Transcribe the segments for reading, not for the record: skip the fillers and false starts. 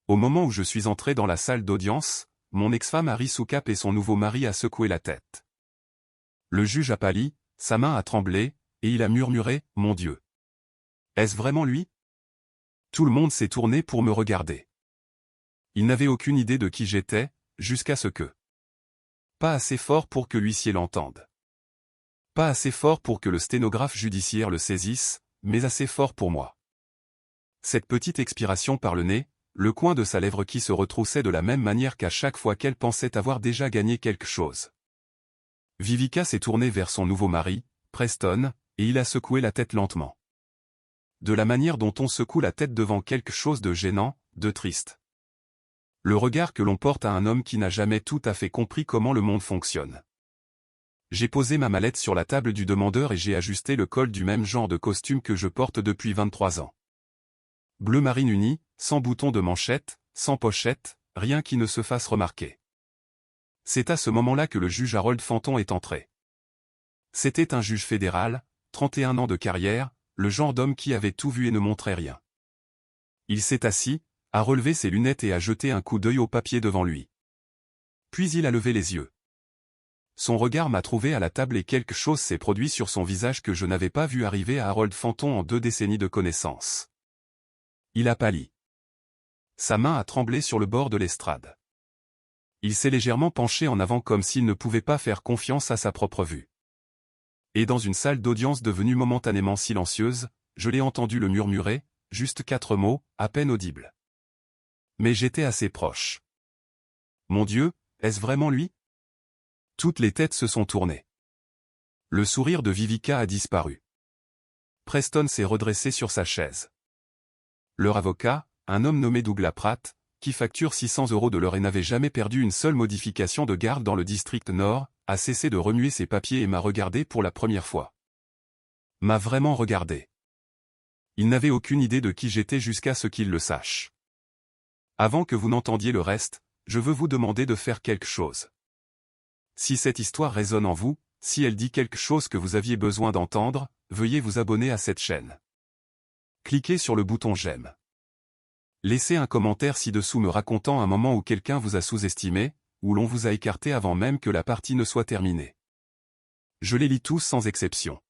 Au moment où je suis entré dans la salle d'audience, mon ex-femme a ri sous cap et son nouveau mari a secoué la tête. Le juge a pâli, sa main a tremblé, et il a murmuré « Mon Dieu! Est-ce vraiment lui ?» Tout le monde s'est tourné pour me regarder. Il n'avait aucune idée de qui j'étais, jusqu'à ce que. Pas assez fort pour que l'huissier l'entende. Pas assez fort pour que le sténographe judiciaire le saisisse, mais assez fort pour moi. Cette petite expiration par le nez, le coin de sa lèvre qui se retroussait de la même manière qu'à chaque fois qu'elle pensait avoir déjà gagné quelque chose. Vivica s'est tournée vers son nouveau mari, Preston, et il a secoué la tête lentement. De la manière dont on secoue la tête devant quelque chose de gênant, de triste. Le regard que l'on porte à un homme qui n'a jamais tout à fait compris comment le monde fonctionne. J'ai posé ma mallette sur la table du demandeur et j'ai ajusté le col du même genre de costume que je porte depuis 23 ans. Bleu marine uni, sans bouton de manchette, sans pochette, rien qui ne se fasse remarquer. C'est à ce moment-là que le juge Harold Fenton est entré. C'était un juge fédéral, 31 ans de carrière, le genre d'homme qui avait tout vu et ne montrait rien. Il s'est assis, a relevé ses lunettes et a jeté un coup d'œil au papier devant lui. Puis il a levé les yeux. Son regard m'a trouvé à la table et quelque chose s'est produit sur son visage que je n'avais pas vu arriver à Harold Fenton en 2 décennies de connaissance. Il a pâli. Sa main a tremblé sur le bord de l'estrade. Il s'est légèrement penché en avant comme s'il ne pouvait pas faire confiance à sa propre vue. Et dans une salle d'audience devenue momentanément silencieuse, je l'ai entendu le murmurer, juste 4 mots, à peine audibles. Mais j'étais assez proche. Mon Dieu, est-ce vraiment lui? Toutes les têtes se sont tournées. Le sourire de Vivica a disparu. Preston s'est redressé sur sa chaise. Leur avocat, un homme nommé Douglas Pratt, qui facture 600 € de l'heure et n'avait jamais perdu une seule modification de garde dans le district Nord, a cessé de remuer ses papiers et m'a regardé pour la première fois. M'a vraiment regardé. Il n'avait aucune idée de qui j'étais jusqu'à ce qu'il le sache. Avant que vous n'entendiez le reste, je veux vous demander de faire quelque chose. Si cette histoire résonne en vous, si elle dit quelque chose que vous aviez besoin d'entendre, veuillez vous abonner à cette chaîne. Cliquez sur le bouton j'aime. Laissez un commentaire ci-dessous me racontant un moment où quelqu'un vous a sous-estimé, où l'on vous a écarté avant même que la partie ne soit terminée. Je les lis tous sans exception.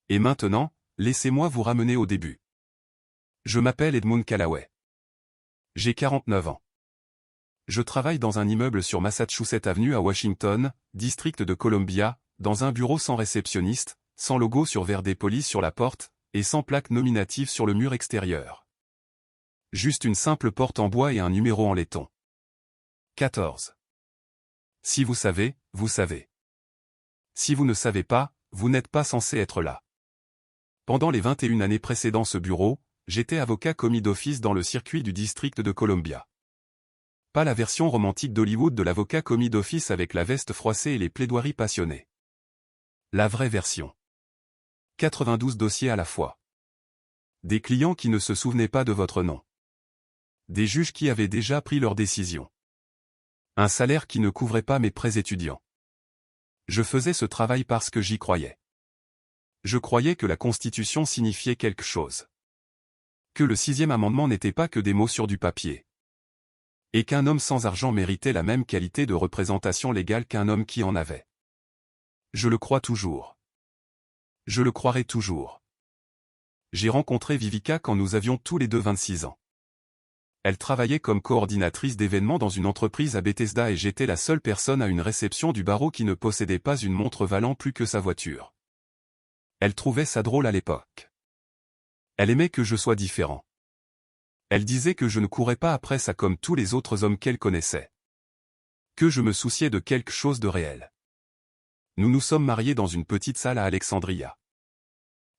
Et maintenant, laissez-moi vous ramener au début. Je m'appelle Edmund Callaway. J'ai 49 ans. Je travaille dans un immeuble sur Massachusetts Avenue à Washington, district de Columbia, dans un bureau sans réceptionniste, sans logo sur verre des polices sur la porte, et sans plaque nominative sur le mur extérieur. Juste une simple porte en bois et un numéro en laiton. 14. Si vous savez, vous savez. Si vous ne savez pas, vous n'êtes pas censé être là. Pendant les 21 années précédant ce bureau, j'étais avocat commis d'office dans le circuit du district de Columbia. Pas la version romantique d'Hollywood de l'avocat commis d'office avec la veste froissée et les plaidoiries passionnées. La vraie version. 92 dossiers à la fois. Des clients qui ne se souvenaient pas de votre nom. Des juges qui avaient déjà pris leur décision. Un salaire qui ne couvrait pas mes prêts étudiants. Je faisais ce travail parce que j'y croyais. Je croyais que la Constitution signifiait quelque chose. Que le 6e amendement n'était pas que des mots sur du papier. Et qu'un homme sans argent méritait la même qualité de représentation légale qu'un homme qui en avait. Je le crois toujours. Je le croirai toujours. J'ai rencontré Vivica quand nous avions tous les deux 26 ans. Elle travaillait comme coordinatrice d'événements dans une entreprise à Bethesda et j'étais la seule personne à une réception du barreau qui ne possédait pas une montre valant plus que sa voiture. Elle trouvait ça drôle à l'époque. Elle aimait que je sois différent. Elle disait que je ne courais pas après ça comme tous les autres hommes qu'elle connaissait. Que je me souciais de quelque chose de réel. Nous nous sommes mariés dans une petite salle à Alexandria.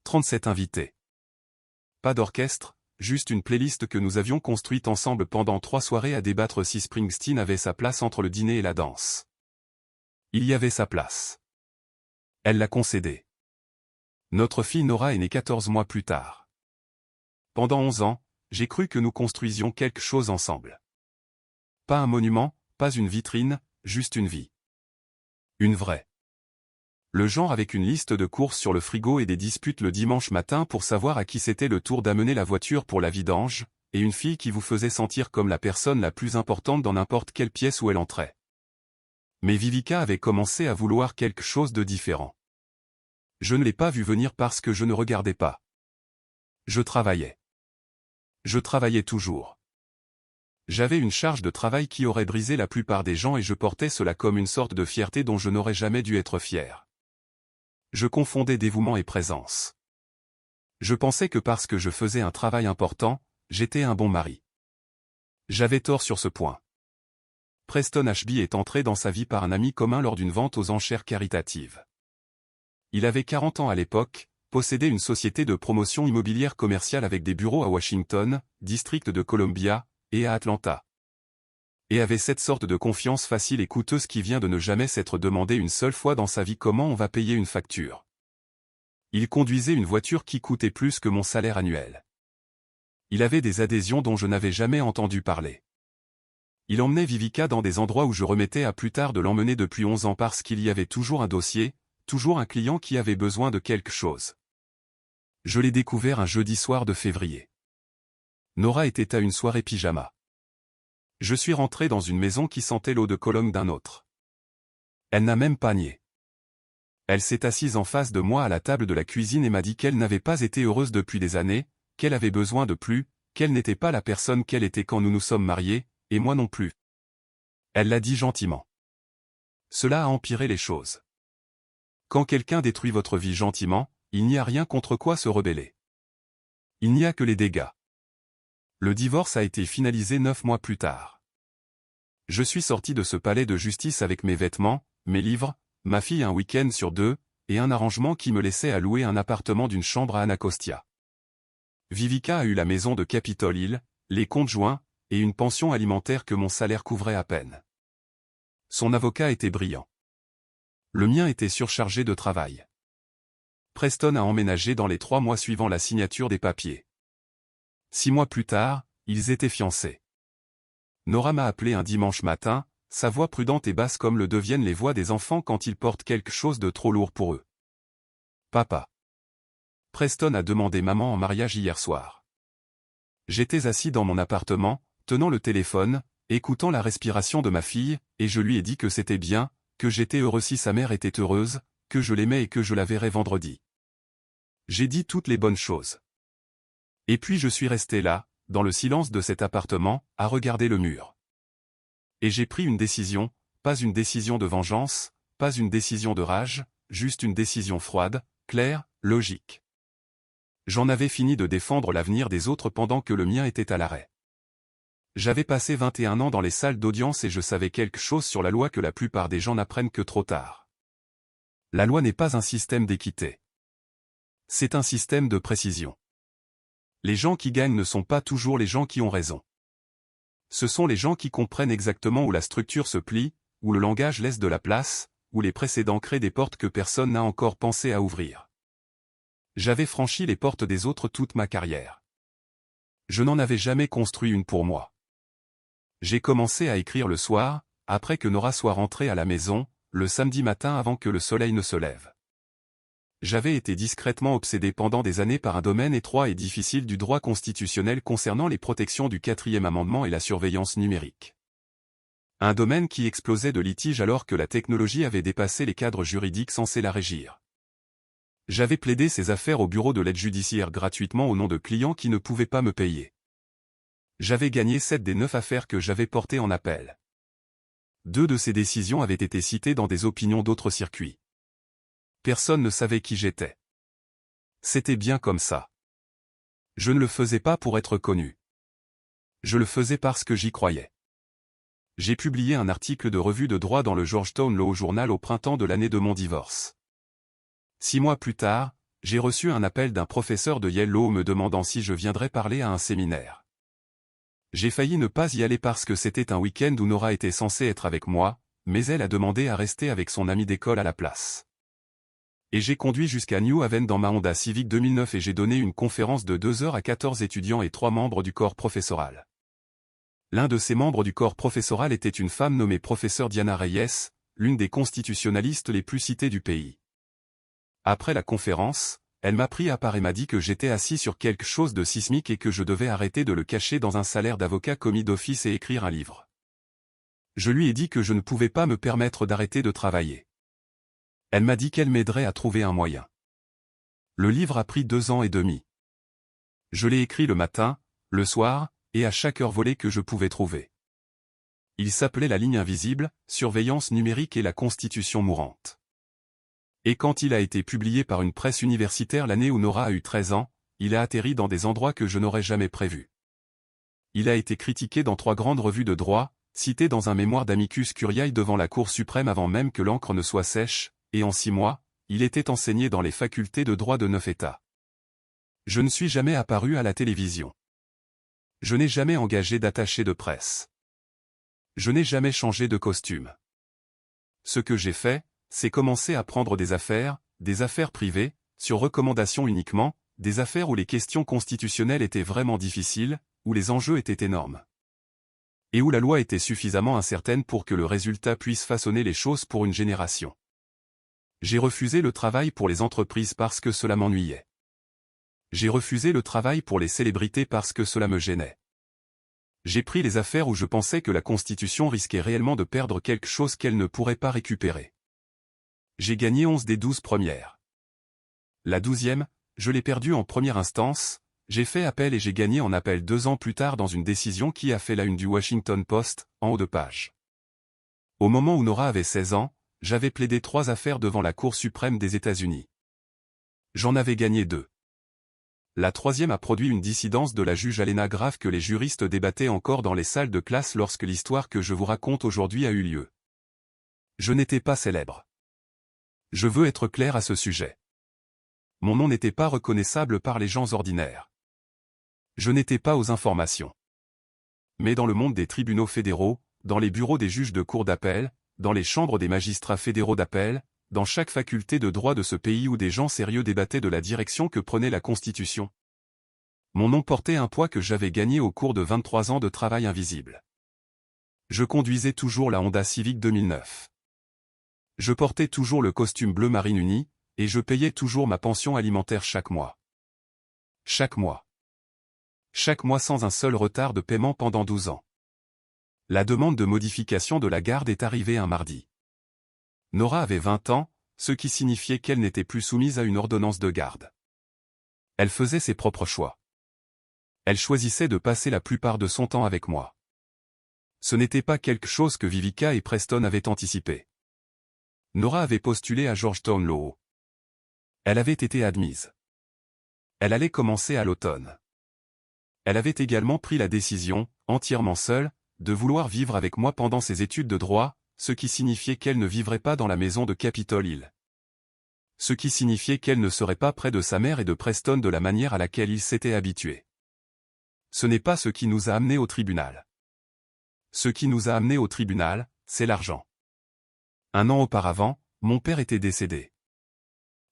37 invités. Pas d'orchestre, juste une playlist que nous avions construite ensemble pendant 3 soirées à débattre si Springsteen avait sa place entre le dîner et la danse. Il y avait sa place. Elle l'a concédé. Notre fille Nora est née 14 mois plus tard. Pendant 11 ans, j'ai cru que nous construisions quelque chose ensemble. Pas un monument, pas une vitrine, juste une vie. Une vraie. Le genre avec une liste de courses sur le frigo et des disputes le dimanche matin pour savoir à qui c'était le tour d'amener la voiture pour la vidange, et une fille qui vous faisait sentir comme la personne la plus importante dans n'importe quelle pièce où elle entrait. Mais Vivica avait commencé à vouloir quelque chose de différent. Je ne l'ai pas vu venir parce que je ne regardais pas. Je travaillais. Je travaillais toujours. J'avais une charge de travail qui aurait brisé la plupart des gens et je portais cela comme une sorte de fierté dont je n'aurais jamais dû être fier. Je confondais dévouement et présence. Je pensais que parce que je faisais un travail important, j'étais un bon mari. J'avais tort sur ce point. Preston Ashby est entré dans sa vie par un ami commun lors d'une vente aux enchères caritatives. Il avait 40 ans à l'époque, possédait une société de promotion immobilière commerciale avec des bureaux à Washington, District de Columbia, et à Atlanta. Et avait cette sorte de confiance facile et coûteuse qui vient de ne jamais s'être demandé une seule fois dans sa vie comment on va payer une facture. Il conduisait une voiture qui coûtait plus que mon salaire annuel. Il avait des adhésions dont je n'avais jamais entendu parler. Il emmenait Vivica dans des endroits où je remettais à plus tard de l'emmener depuis 11 ans parce qu'il y avait toujours un dossier, toujours un client qui avait besoin de quelque chose. Je l'ai découvert un jeudi soir de février. Nora était à une soirée pyjama. Je suis rentré dans une maison qui sentait l'eau de Cologne d'un autre. Elle n'a même pas nié. Elle s'est assise en face de moi à la table de la cuisine et m'a dit qu'elle n'avait pas été heureuse depuis des années, qu'elle avait besoin de plus, qu'elle n'était pas la personne qu'elle était quand nous nous sommes mariés, et moi non plus. Elle l'a dit gentiment. Cela a empiré les choses. Quand quelqu'un détruit votre vie gentiment, il n'y a rien contre quoi se rebeller. Il n'y a que les dégâts. Le divorce a été finalisé 9 mois plus tard. Je suis sorti de ce palais de justice avec mes vêtements, mes livres, ma fille un week-end sur 2, et un arrangement qui me laissait à louer un appartement d'une chambre à Anacostia. Vivica a eu la maison de Capitol Hill, les comptes joints, et une pension alimentaire que mon salaire couvrait à peine. Son avocat était brillant. Le mien était surchargé de travail. Preston a emménagé dans les 3 mois suivant la signature des papiers. 6 mois plus tard, ils étaient fiancés. Nora m'a appelé un dimanche matin, sa voix prudente et basse comme le deviennent les voix des enfants quand ils portent quelque chose de trop lourd pour eux. Papa. Preston a demandé maman en mariage hier soir. J'étais assis dans mon appartement, tenant le téléphone, écoutant la respiration de ma fille, et je lui ai dit que c'était bien, que j'étais heureux si sa mère était heureuse, que je l'aimais et que je la verrais vendredi. J'ai dit toutes les bonnes choses. Et puis je suis resté là, dans le silence de cet appartement, à regarder le mur. Et j'ai pris une décision, pas une décision de vengeance, pas une décision de rage, juste une décision froide, claire, logique. J'en avais fini de défendre l'avenir des autres pendant que le mien était à l'arrêt. J'avais passé 21 ans dans les salles d'audience et je savais quelque chose sur la loi que la plupart des gens n'apprennent que trop tard. La loi n'est pas un système d'équité. C'est un système de précision. Les gens qui gagnent ne sont pas toujours les gens qui ont raison. Ce sont les gens qui comprennent exactement où la structure se plie, où le langage laisse de la place, où les précédents créent des portes que personne n'a encore pensé à ouvrir. J'avais franchi les portes des autres toute ma carrière. Je n'en avais jamais construit une pour moi. J'ai commencé à écrire le soir, après que Nora soit rentrée à la maison, le samedi matin avant que le soleil ne se lève. J'avais été discrètement obsédé pendant des années par un domaine étroit et difficile du droit constitutionnel concernant les protections du 4e amendement et la surveillance numérique. Un domaine qui explosait de litiges alors que la technologie avait dépassé les cadres juridiques censés la régir. J'avais plaidé ces affaires au bureau de l'aide judiciaire gratuitement au nom de clients qui ne pouvaient pas me payer. J'avais gagné 7 des 9 affaires que j'avais portées en appel. 2 de ces décisions avaient été citées dans des opinions d'autres circuits. Personne ne savait qui j'étais. C'était bien comme ça. Je ne le faisais pas pour être connu. Je le faisais parce que j'y croyais. J'ai publié un article de revue de droit dans le Georgetown Law Journal au printemps de l'année de mon divorce. 6 mois plus tard, j'ai reçu un appel d'un professeur de Yale Law me demandant si je viendrais parler à un séminaire. J'ai failli ne pas y aller parce que c'était un week-end où Nora était censée être avec moi, mais elle a demandé à rester avec son ami d'école à la place. Et j'ai conduit jusqu'à New Haven dans ma Honda Civic 2009 et j'ai donné une conférence de 2 heures à 14 étudiants et 3 membres du corps professoral. L'un de ces membres du corps professoral était une femme nommée professeure Diana Reyes, l'une des constitutionnalistes les plus citées du pays. Après la conférence, elle m'a pris à part et m'a dit que j'étais assis sur quelque chose de sismique et que je devais arrêter de le cacher dans un salaire d'avocat commis d'office et écrire un livre. Je lui ai dit que je ne pouvais pas me permettre d'arrêter de travailler. Elle m'a dit qu'elle m'aiderait à trouver un moyen. Le livre a pris 2 ans et demi. Je l'ai écrit le matin, le soir, et à chaque heure volée que je pouvais trouver. Il s'appelait La ligne invisible, surveillance numérique et la Constitution mourante. Et quand il a été publié par une presse universitaire l'année où Nora a eu 13 ans, il a atterri dans des endroits que je n'aurais jamais prévus. Il a été critiqué dans 3 grandes revues de droit, cité dans un mémoire d'amicus curiae devant la Cour suprême avant même que l'encre ne soit sèche, et en 6 mois, il était enseigné dans les facultés de droit de 9 États. Je ne suis jamais apparu à la télévision. Je n'ai jamais engagé d'attaché de presse. Je n'ai jamais changé de costume. Ce que j'ai fait, c'est commencer à prendre des affaires privées, sur recommandation uniquement, des affaires où les questions constitutionnelles étaient vraiment difficiles, où les enjeux étaient énormes. Et où la loi était suffisamment incertaine pour que le résultat puisse façonner les choses pour une génération. J'ai refusé le travail pour les entreprises parce que cela m'ennuyait. J'ai refusé le travail pour les célébrités parce que cela me gênait. J'ai pris les affaires où je pensais que la Constitution risquait réellement de perdre quelque chose qu'elle ne pourrait pas récupérer. J'ai gagné 11 des 12 premières. La 12e, je l'ai perdue en première instance, j'ai fait appel et j'ai gagné en appel 2 ans plus tard dans une décision qui a fait la une du Washington Post, en haut de page. Au moment où Nora avait 16 ans, j'avais plaidé 3 affaires devant la Cour suprême des États-Unis. J'en avais gagné 2. La 3e a produit une dissidence de la juge Alena Graf que les juristes débattaient encore dans les salles de classe lorsque l'histoire que je vous raconte aujourd'hui a eu lieu. Je n'étais pas célèbre. Je veux être clair à ce sujet. Mon nom n'était pas reconnaissable par les gens ordinaires. Je n'étais pas aux informations. Mais dans le monde des tribunaux fédéraux, dans les bureaux des juges de cour d'appel, dans les chambres des magistrats fédéraux d'appel, dans chaque faculté de droit de ce pays où des gens sérieux débattaient de la direction que prenait la Constitution. Mon nom portait un poids que j'avais gagné au cours de 23 ans de travail invisible. Je conduisais toujours la Honda Civic 2009. Je portais toujours le costume bleu marine uni, et je payais toujours ma pension alimentaire chaque mois. Chaque mois. Chaque mois sans un seul retard de paiement pendant 12 ans. La demande de modification de la garde est arrivée un mardi. Nora avait 20 ans, ce qui signifiait qu'elle n'était plus soumise à une ordonnance de garde. Elle faisait ses propres choix. Elle choisissait de passer la plupart de son temps avec moi. Ce n'était pas quelque chose que Vivica et Preston avaient anticipé. Nora avait postulé à Georgetown Law. Elle avait été admise. Elle allait commencer à l'automne. Elle avait également pris la décision, entièrement seule, de vouloir vivre avec moi pendant ses études de droit, ce qui signifiait qu'elle ne vivrait pas dans la maison de Capitol Hill. Ce qui signifiait qu'elle ne serait pas près de sa mère et de Preston de la manière à laquelle il s'était habitué. Ce n'est pas ce qui nous a amenés au tribunal. Ce qui nous a amenés au tribunal, c'est l'argent. 1 an auparavant, mon père était décédé.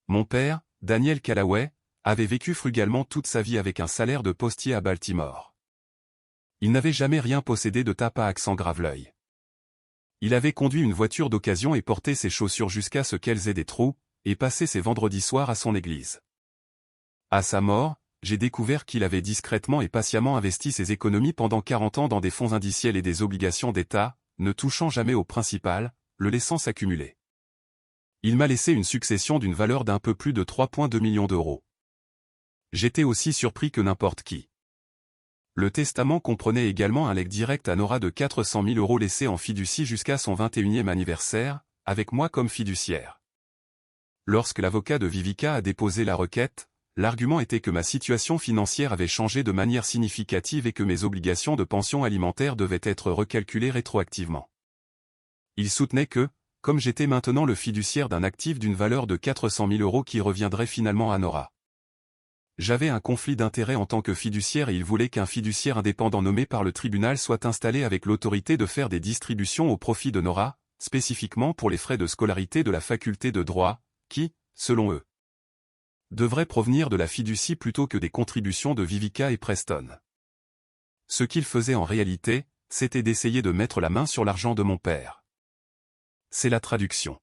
Mon père, Daniel Callaway, avait vécu frugalement toute sa vie avec un salaire de postier à Baltimore. Il n'avait jamais rien possédé de tape à accent grave-l'œil. Il avait conduit une voiture d'occasion et porté ses chaussures jusqu'à ce qu'elles aient des trous, et passé ses vendredis soirs à son église. À sa mort, j'ai découvert qu'il avait discrètement et patiemment investi ses économies pendant 40 ans dans des fonds indiciels et des obligations d'État, ne touchant jamais au principal, le laissant s'accumuler. Il m'a laissé une succession d'une valeur d'un peu plus de 3,2 millions d'euros. J'étais aussi surpris que n'importe qui. Le testament comprenait également un legs direct à Nora de 400 000 euros laissé en fiducie jusqu'à son 21e anniversaire, avec moi comme fiduciaire. Lorsque l'avocat de Vivica a déposé la requête, l'argument était que ma situation financière avait changé de manière significative et que mes obligations de pension alimentaire devaient être recalculées rétroactivement. Il soutenait que, comme j'étais maintenant le fiduciaire d'un actif d'une valeur de 400 000 euros qui reviendrait finalement à Nora. J'avais un conflit d'intérêts en tant que fiduciaire et il voulait qu'un fiduciaire indépendant nommé par le tribunal soit installé avec l'autorité de faire des distributions au profit de Nora, spécifiquement pour les frais de scolarité de la faculté de droit, qui, selon eux, devraient provenir de la fiducie plutôt que des contributions de Vivica et Preston. Ce qu'il faisait en réalité, c'était d'essayer de mettre la main sur l'argent de mon père. C'est la traduction.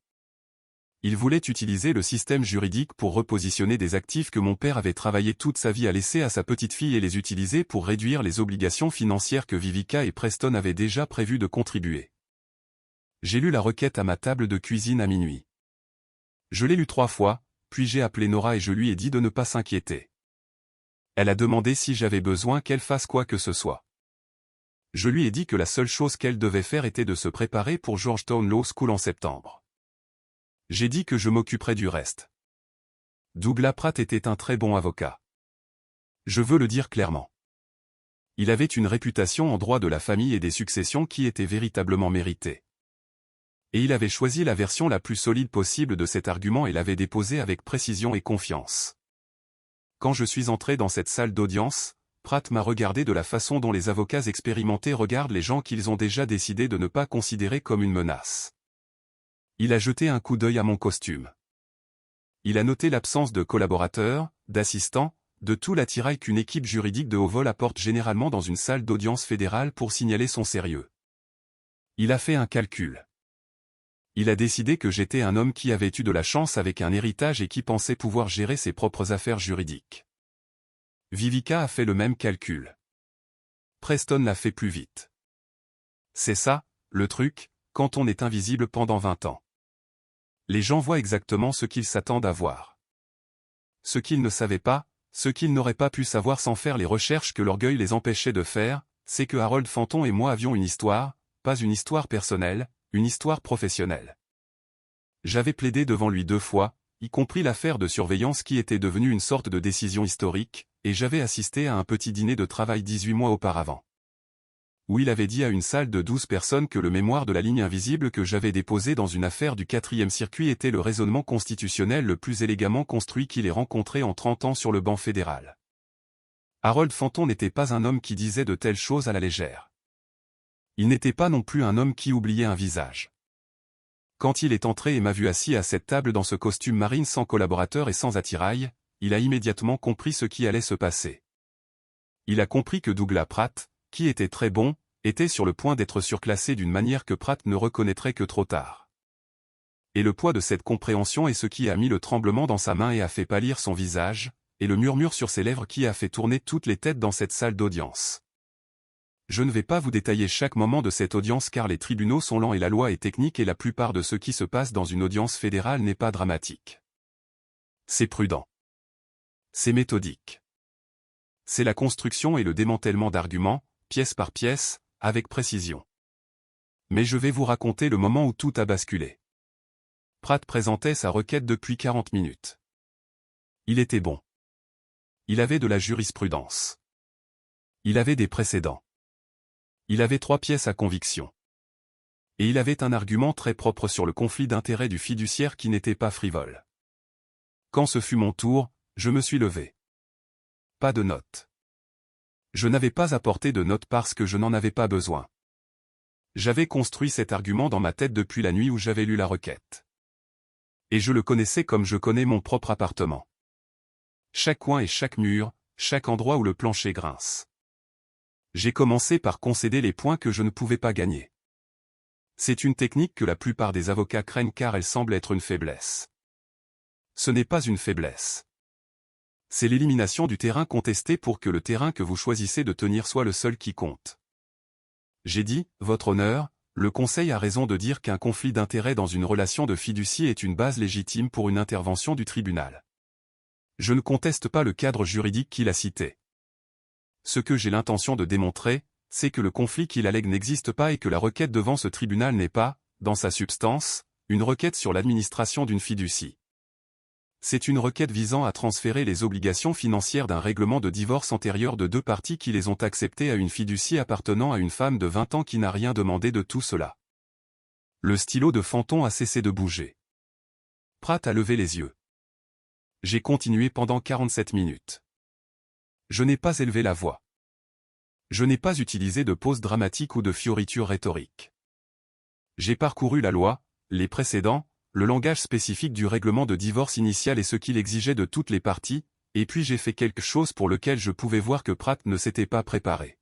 Il voulait utiliser le système juridique pour repositionner des actifs que mon père avait travaillé toute sa vie à laisser à sa petite-fille et les utiliser pour réduire les obligations financières que Vivica et Preston avaient déjà prévu de contribuer. J'ai lu la requête à ma table de cuisine à minuit. Je l'ai lue 3 fois, puis j'ai appelé Nora et je lui ai dit de ne pas s'inquiéter. Elle a demandé si j'avais besoin qu'elle fasse quoi que ce soit. Je lui ai dit que la seule chose qu'elle devait faire était de se préparer pour Georgetown Law School en septembre. J'ai dit que je m'occuperais du reste. Douglas Pratt était un très bon avocat. Je veux le dire clairement. Il avait une réputation en droit de la famille et des successions qui était véritablement méritée. Et il avait choisi la version la plus solide possible de cet argument et l'avait déposé avec précision et confiance. Quand je suis entré dans cette salle d'audience, Pratt m'a regardé de la façon dont les avocats expérimentés regardent les gens qu'ils ont déjà décidé de ne pas considérer comme une menace. Il a jeté un coup d'œil à mon costume. Il a noté l'absence de collaborateurs, d'assistants, de tout l'attirail qu'une équipe juridique de haut vol apporte généralement dans une salle d'audience fédérale pour signaler son sérieux. Il a fait un calcul. Il a décidé que j'étais un homme qui avait eu de la chance avec un héritage et qui pensait pouvoir gérer ses propres affaires juridiques. Vivica a fait le même calcul. Preston l'a fait plus vite. C'est ça, le truc, quand on est invisible pendant 20 ans. Les gens voient exactement ce qu'ils s'attendent à voir. Ce qu'ils ne savaient pas, ce qu'ils n'auraient pas pu savoir sans faire les recherches que l'orgueil les empêchait de faire, c'est que Harold Fenton et moi avions une histoire, pas une histoire personnelle, une histoire professionnelle. J'avais plaidé devant lui 2 fois, y compris l'affaire de surveillance qui était devenue une sorte de décision historique, et j'avais assisté à un petit dîner de travail 18 mois auparavant, où il avait dit à une salle de 12 personnes que le mémoire de la ligne invisible que j'avais déposé dans une affaire du 4e circuit était le raisonnement constitutionnel le plus élégamment construit qu'il ait rencontré en 30 ans sur le banc fédéral. Harold Fenton n'était pas un homme qui disait de telles choses à la légère. Il n'était pas non plus un homme qui oubliait un visage. Quand il est entré et m'a vu assis à cette table dans ce costume marine sans collaborateur et sans attirail, il a immédiatement compris ce qui allait se passer. Il a compris que Douglas Pratt, qui était très bon, était sur le point d'être surclassé d'une manière que Pratt ne reconnaîtrait que trop tard. Et le poids de cette compréhension est ce qui a mis le tremblement dans sa main et a fait pâlir son visage, et le murmure sur ses lèvres qui a fait tourner toutes les têtes dans cette salle d'audience. Je ne vais pas vous détailler chaque moment de cette audience car les tribunaux sont lents et la loi est technique et la plupart de ce qui se passe dans une audience fédérale n'est pas dramatique. C'est prudent. C'est méthodique. C'est la construction et le démantèlement d'arguments, pièce par pièce, avec précision. Mais je vais vous raconter le moment où tout a basculé. Pratt présentait sa requête depuis 40 minutes. Il était bon. Il avait de la jurisprudence. Il avait des précédents. Il avait 3 pièces à conviction. Et il avait un argument très propre sur le conflit d'intérêts du fiduciaire qui n'était pas frivole. Quand ce fut mon tour, je me suis levé. Pas de notes. Je n'avais pas apporté de notes parce que je n'en avais pas besoin. J'avais construit cet argument dans ma tête depuis la nuit où j'avais lu la requête. Et je le connaissais comme je connais mon propre appartement. Chaque coin et chaque mur, chaque endroit où le plancher grince. J'ai commencé par concéder les points que je ne pouvais pas gagner. C'est une technique que la plupart des avocats craignent car elle semble être une faiblesse. Ce n'est pas une faiblesse. C'est l'élimination du terrain contesté pour que le terrain que vous choisissez de tenir soit le seul qui compte. J'ai dit, Votre Honneur, le Conseil a raison de dire qu'un conflit d'intérêts dans une relation de fiducie est une base légitime pour une intervention du tribunal. Je ne conteste pas le cadre juridique qu'il a cité. Ce que j'ai l'intention de démontrer, c'est que le conflit qu'il allègue n'existe pas et que la requête devant ce tribunal n'est pas, dans sa substance, une requête sur l'administration d'une fiducie. C'est une requête visant à transférer les obligations financières d'un règlement de divorce antérieur de 2 parties qui les ont acceptées à une fiducie appartenant à une femme de 20 ans qui n'a rien demandé de tout cela. Le stylo de Fenton a cessé de bouger. Pratt a levé les yeux. J'ai continué pendant 47 minutes. Je n'ai pas élevé la voix. Je n'ai pas utilisé de pause dramatique ou de fioritures rhétoriques. J'ai parcouru la loi, les précédents, le langage spécifique du règlement de divorce initial et ce qu'il exigeait de toutes les parties, et puis j'ai fait quelque chose pour lequel je pouvais voir que Pratt ne s'était pas préparé.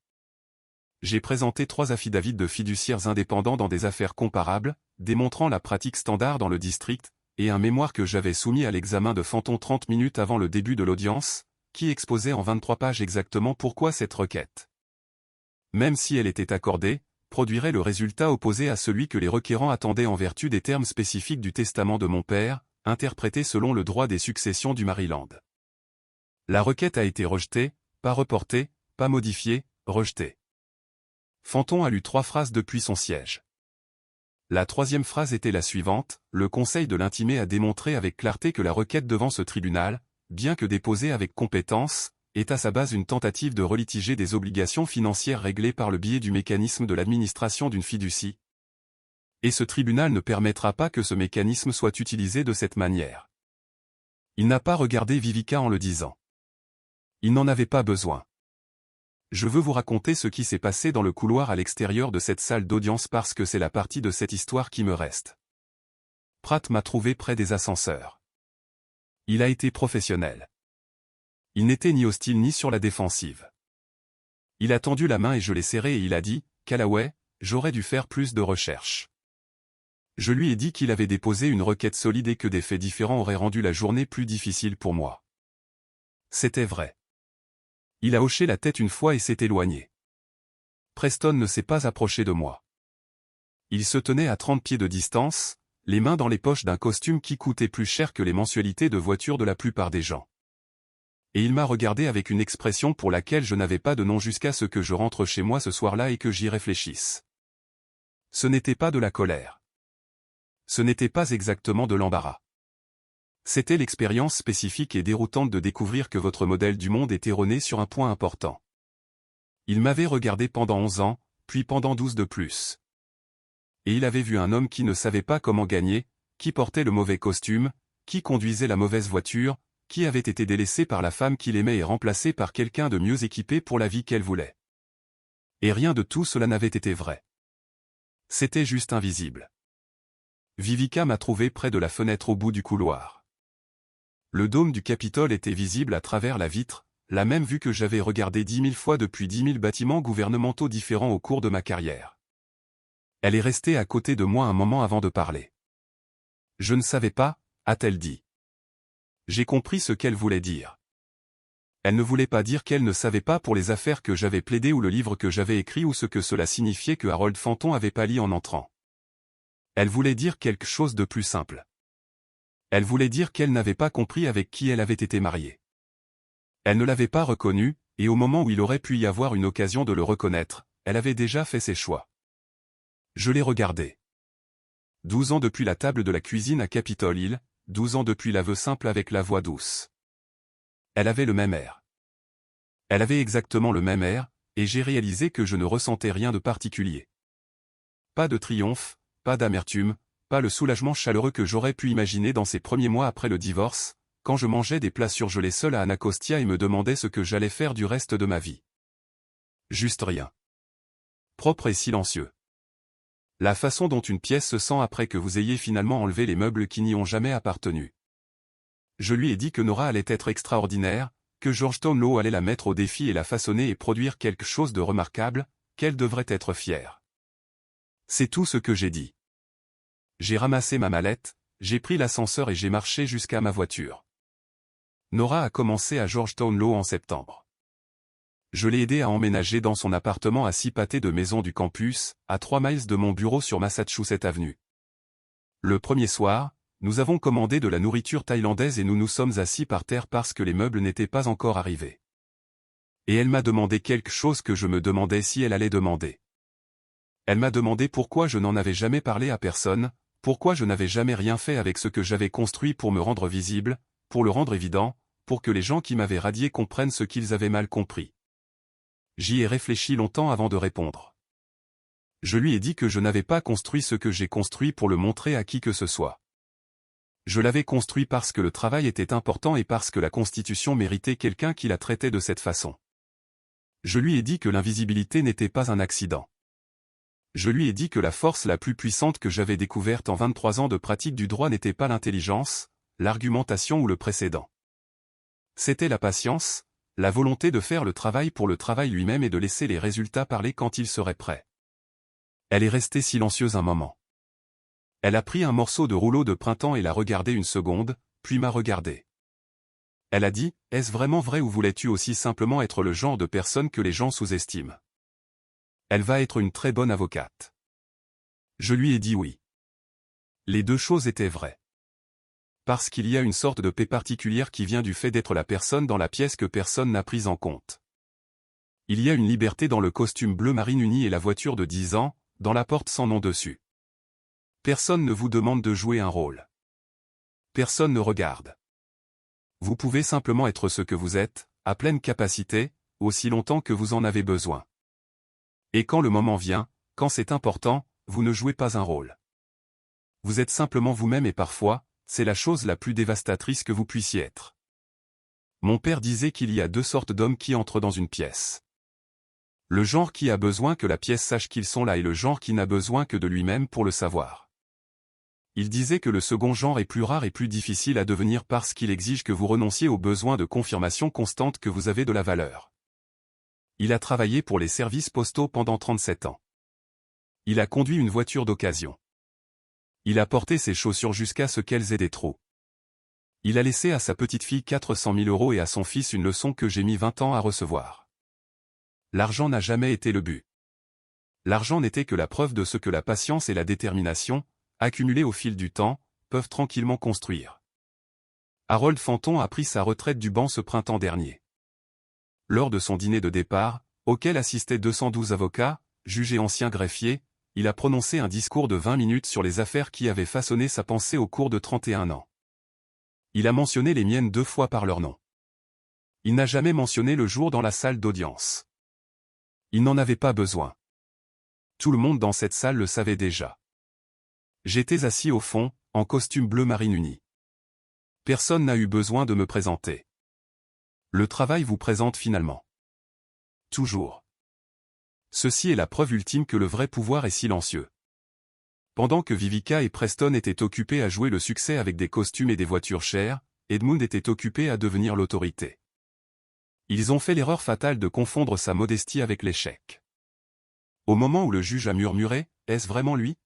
J'ai présenté 3 affidavits de fiduciaires indépendants dans des affaires comparables, démontrant la pratique standard dans le district, et un mémoire que j'avais soumis à l'examen de Fanton 30 minutes avant le début de l'audience, qui exposait en 23 pages exactement pourquoi cette requête, même si elle était accordée, produirait le résultat opposé à celui que les requérants attendaient en vertu des termes spécifiques du testament de mon père, interprété selon le droit des successions du Maryland. La requête a été rejetée, pas reportée, pas modifiée, rejetée. Fanton a lu 3 phrases depuis son siège. La 3e phrase était la suivante: le Conseil de l'intimé a démontré avec clarté que la requête devant ce tribunal, bien que déposée avec compétence, est à sa base une tentative de relitiger des obligations financières réglées par le biais du mécanisme de l'administration d'une fiducie. Et ce tribunal ne permettra pas que ce mécanisme soit utilisé de cette manière. Il n'a pas regardé Vivica en le disant. Il n'en avait pas besoin. Je veux vous raconter ce qui s'est passé dans le couloir à l'extérieur de cette salle d'audience parce que c'est la partie de cette histoire qui me reste. Pratt m'a trouvé près des ascenseurs. Il a été professionnel. Il n'était ni hostile ni sur la défensive. Il a tendu la main et je l'ai serré et il a dit: Callaway, j'aurais dû faire plus de recherches. Je lui ai dit qu'il avait déposé une requête solide et que des faits différents auraient rendu la journée plus difficile pour moi. C'était vrai. Il a hoché la tête une fois et s'est éloigné. Preston ne s'est pas approché de moi. Il se tenait à 30 pieds de distance, les mains dans les poches d'un costume qui coûtait plus cher que les mensualités de voiture de la plupart des gens. Et il m'a regardé avec une expression pour laquelle je n'avais pas de nom jusqu'à ce que je rentre chez moi ce soir-là et que j'y réfléchisse. Ce n'était pas de la colère. Ce n'était pas exactement de l'embarras. C'était l'expérience spécifique et déroutante de découvrir que votre modèle du monde est erroné sur un point important. Il m'avait regardé pendant 11 ans, puis pendant 12 de plus. Et il avait vu un homme qui ne savait pas comment gagner, qui portait le mauvais costume, qui conduisait la mauvaise voiture, qui avait été délaissé par la femme qu'il aimait et remplacé par quelqu'un de mieux équipé pour la vie qu'elle voulait. Et rien de tout cela n'avait été vrai. C'était juste invisible. Vivica m'a trouvé près de la fenêtre au bout du couloir. Le dôme du Capitole était visible à travers la vitre, la même vue que j'avais regardée 10 000 fois depuis 10 000 bâtiments gouvernementaux différents au cours de ma carrière. Elle est restée à côté de moi un moment avant de parler. Je ne savais pas, a-t-elle dit. J'ai compris ce qu'elle voulait dire. Elle ne voulait pas dire qu'elle ne savait pas pour les affaires que j'avais plaidées ou le livre que j'avais écrit ou ce que cela signifiait que Harold Fanton avait pâli en entrant. Elle voulait dire quelque chose de plus simple. Elle voulait dire qu'elle n'avait pas compris avec qui elle avait été mariée. Elle ne l'avait pas reconnu, et au moment où il aurait pu y avoir une occasion de le reconnaître, elle avait déjà fait ses choix. Je l'ai regardée. 12 ans depuis la table de la cuisine à Capitol Hill, 12 ans depuis l'aveu simple avec la voix douce. Elle avait le même air. Elle avait exactement le même air, et j'ai réalisé que je ne ressentais rien de particulier. Pas de triomphe, pas d'amertume, pas le soulagement chaleureux que j'aurais pu imaginer dans ces premiers mois après le divorce, quand je mangeais des plats surgelés seul à Anacostia et me demandais ce que j'allais faire du reste de ma vie. Juste rien. Propre et silencieux. La façon dont une pièce se sent après que vous ayez finalement enlevé les meubles qui n'y ont jamais appartenu. Je lui ai dit que Nora allait être extraordinaire, que Georgetown Law allait la mettre au défi et la façonner et produire quelque chose de remarquable, qu'elle devrait être fière. C'est tout ce que j'ai dit. J'ai ramassé ma mallette, j'ai pris l'ascenseur et j'ai marché jusqu'à ma voiture. Nora a commencé à Georgetown Law en septembre. Je l'ai aidée à emménager dans son appartement à 6 pâtés de maison du campus, à 3 miles de mon bureau sur Massachusetts Avenue. Le premier soir, nous avons commandé de la nourriture thaïlandaise et nous nous sommes assis par terre parce que les meubles n'étaient pas encore arrivés. Et elle m'a demandé quelque chose que je me demandais si elle allait demander. Elle m'a demandé pourquoi je n'en avais jamais parlé à personne, pourquoi je n'avais jamais rien fait avec ce que j'avais construit pour me rendre visible, pour le rendre évident, pour que les gens qui m'avaient radié comprennent ce qu'ils avaient mal compris. J'y ai réfléchi longtemps avant de répondre. Je lui ai dit que je n'avais pas construit ce que j'ai construit pour le montrer à qui que ce soit. Je l'avais construit parce que le travail était important et parce que la Constitution méritait quelqu'un qui la traitait de cette façon. Je lui ai dit que l'invisibilité n'était pas un accident. Je lui ai dit que la force la plus puissante que j'avais découverte en 23 ans de pratique du droit n'était pas l'intelligence, l'argumentation ou le précédent. C'était la patience, la volonté de faire le travail pour le travail lui-même et de laisser les résultats parler quand il serait prêt. Elle est restée silencieuse un moment. Elle a pris un morceau de rouleau de printemps et l'a regardé une seconde, puis m'a regardé. Elle a dit, « Est-ce vraiment vrai ou voulais-tu aussi simplement être le genre de personne que les gens sous-estiment ? Elle va être une très bonne avocate. » Je lui ai dit oui. Les deux choses étaient vraies. Parce qu'il y a une sorte de paix particulière qui vient du fait d'être la personne dans la pièce que personne n'a prise en compte. Il y a une liberté dans le costume bleu marine uni et la voiture de 10 ans, dans la porte sans nom dessus. Personne ne vous demande de jouer un rôle. Personne ne regarde. Vous pouvez simplement être ce que vous êtes, à pleine capacité, aussi longtemps que vous en avez besoin. Et quand le moment vient, quand c'est important, vous ne jouez pas un rôle. Vous êtes simplement vous-même et parfois, c'est la chose la plus dévastatrice que vous puissiez être. Mon père disait qu'il y a deux sortes d'hommes qui entrent dans une pièce. Le genre qui a besoin que la pièce sache qu'ils sont là et le genre qui n'a besoin que de lui-même pour le savoir. Il disait que le second genre est plus rare et plus difficile à devenir parce qu'il exige que vous renonciez au besoin de confirmation constante que vous avez de la valeur. Il a travaillé pour les services postaux pendant 37 ans. Il a conduit une voiture d'occasion. Il a porté ses chaussures jusqu'à ce qu'elles aient des trous. Il a laissé à sa petite fille 400 000 € et à son fils une leçon que j'ai mis 20 ans à recevoir. L'argent n'a jamais été le but. L'argent n'était que la preuve de ce que la patience et la détermination, accumulées au fil du temps, peuvent tranquillement construire. Harold Fanton a pris sa retraite du banc ce printemps dernier. Lors de son dîner de départ, auquel assistaient 212 avocats, juges et anciens greffiers, il a prononcé un discours de 20 minutes sur les affaires qui avaient façonné sa pensée au cours de 31 ans. Il a mentionné les miennes 2 fois par leur nom. Il n'a jamais mentionné le jour dans la salle d'audience. Il n'en avait pas besoin. Tout le monde dans cette salle le savait déjà. J'étais assis au fond, en costume bleu marine uni. Personne n'a eu besoin de me présenter. Le travail vous présente finalement. Toujours. Ceci est la preuve ultime que le vrai pouvoir est silencieux. Pendant que Vivica et Preston étaient occupés à jouer le succès avec des costumes et des voitures chères, Edmund était occupé à devenir l'autorité. Ils ont fait l'erreur fatale de confondre sa modestie avec l'échec. Au moment où le juge a murmuré, « Est-ce vraiment lui ?»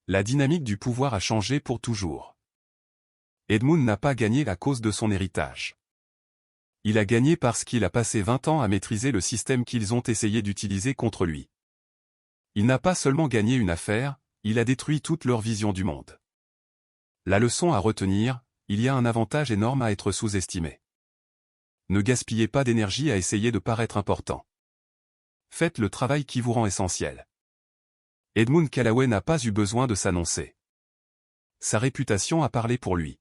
La dynamique du pouvoir a changé pour toujours. Edmund n'a pas gagné à cause de son héritage. Il a gagné parce qu'il a passé 20 ans à maîtriser le système qu'ils ont essayé d'utiliser contre lui. Il n'a pas seulement gagné une affaire, il a détruit toute leur vision du monde. La leçon à retenir, il y a un avantage énorme à être sous-estimé. Ne gaspillez pas d'énergie à essayer de paraître important. Faites le travail qui vous rend essentiel. Edmund Callaway n'a pas eu besoin de s'annoncer. Sa réputation a parlé pour lui.